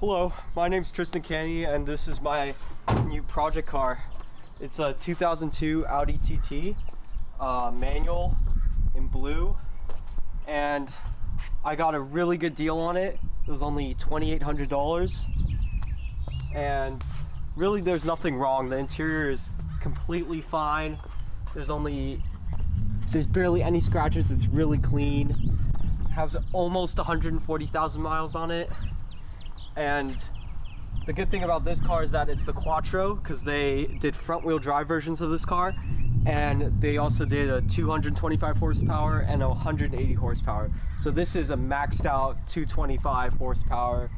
Hello, my name's Tristan Canny and this is my new project car. It's a 2002 Audi TT manual in blue, and I got a really good deal on it. It was only $2,800, and really there's nothing wrong. The interior is completely fine. There's barely any scratches. It's really clean. It has almost 140,000 miles on it. And the good thing about this car is that it's the Quattro, because they did front wheel drive versions of this car, and they also did a 225 horsepower and a 180 horsepower. So this is a maxed out 225 horsepower,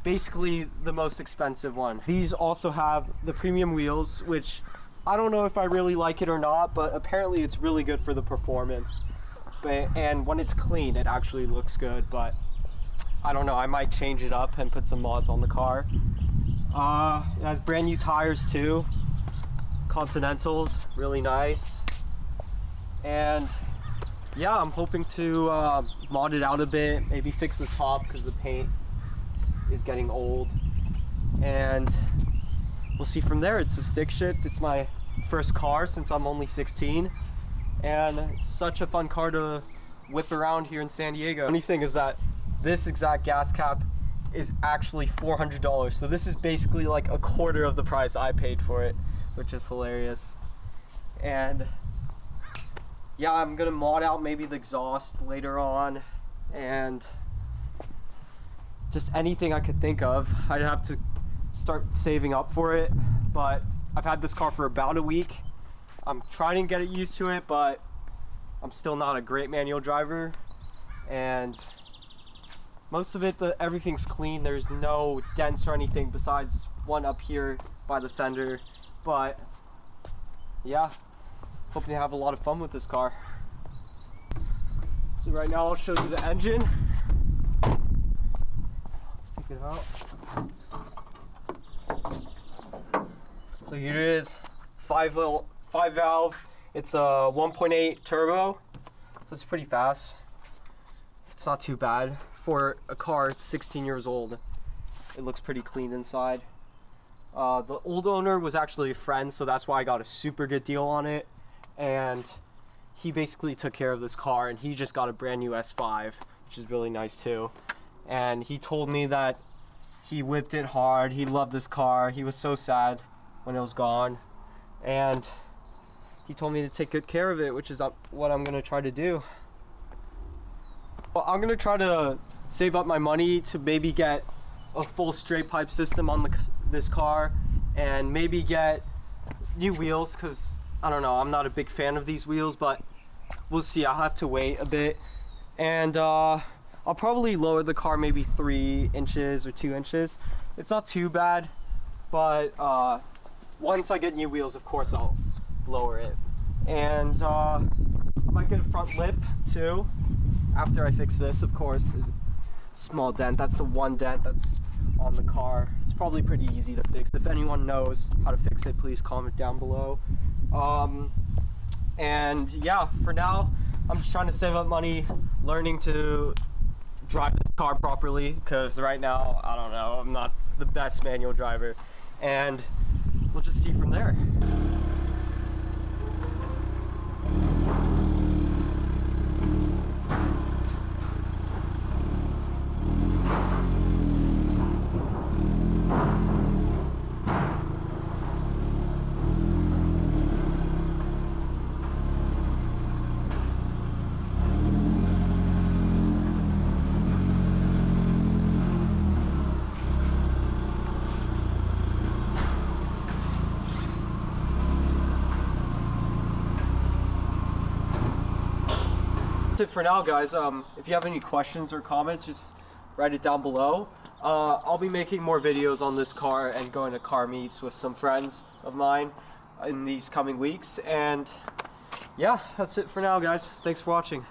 basically the most expensive one. These also have the premium wheels, which I don't know if I really like it or not, but apparently it's really good for the performance. And when it's clean, it actually looks good, but I don't know, I might change it up and put some mods on the car. It has brand new tires too, Continentals, really nice. And yeah, I'm hoping to mod it out a bit, maybe fix the top because the paint is getting old, and we'll see from there. It's a stick shift. It's my first car since I'm only 16, and it's such a fun car to whip around here in San Diego. The funny thing is that this exact gas cap is actually $400, so this is basically like a quarter of the price I paid for it, which is hilarious. And yeah, I'm gonna mod out maybe the exhaust later on, and just anything I could think of. I'd have to start saving up for it, but I've had this car for about a week. I'm trying to get it used to it, but I'm still not a great manual driver, and most of it, everything's clean. There's no dents or anything besides one up here by the fender. But yeah, hoping to have a lot of fun with this car. So right now I'll show you the engine. Let's take it out. So here it is, 5-valve. It's a 1.8 turbo, so it's pretty fast. It's not too bad. For a car, it's 16 years old. It looks pretty clean inside. The old owner was actually a friend, so that's why I got a super good deal on it. And he basically took care of this car, and he just got a brand new S5, which is really nice too. And he told me that he whipped it hard. He loved this car. He was so sad when it was gone. And he told me to take good care of it, which is what I'm gonna try to do. Well, I'm gonna try to save up my money to maybe get a full straight pipe system on this car, and maybe get new wheels, because I don't know, I'm not a big fan of these wheels, but we'll see. I'll have to wait a bit, and I'll probably lower the car maybe 3 inches or 2 inches. It's not too bad, but once I get new wheels, of course I'll lower it. And I might get a front lip too after I fix this. Of course, there's a small dent. That's the one dent that's on the car. It's probably pretty easy to fix. If anyone knows how to fix it, please comment down below. And yeah, for now I'm just trying to save up money, learning to drive this car properly, because right now, I don't know, I'm not the best manual driver, and we'll just see from there. It for now, guys. If you have any questions or comments, just write it down below. I'll be making more videos on this car and going to car meets with some friends of mine in these coming weeks. And yeah, that's it for now, guys. Thanks for watching.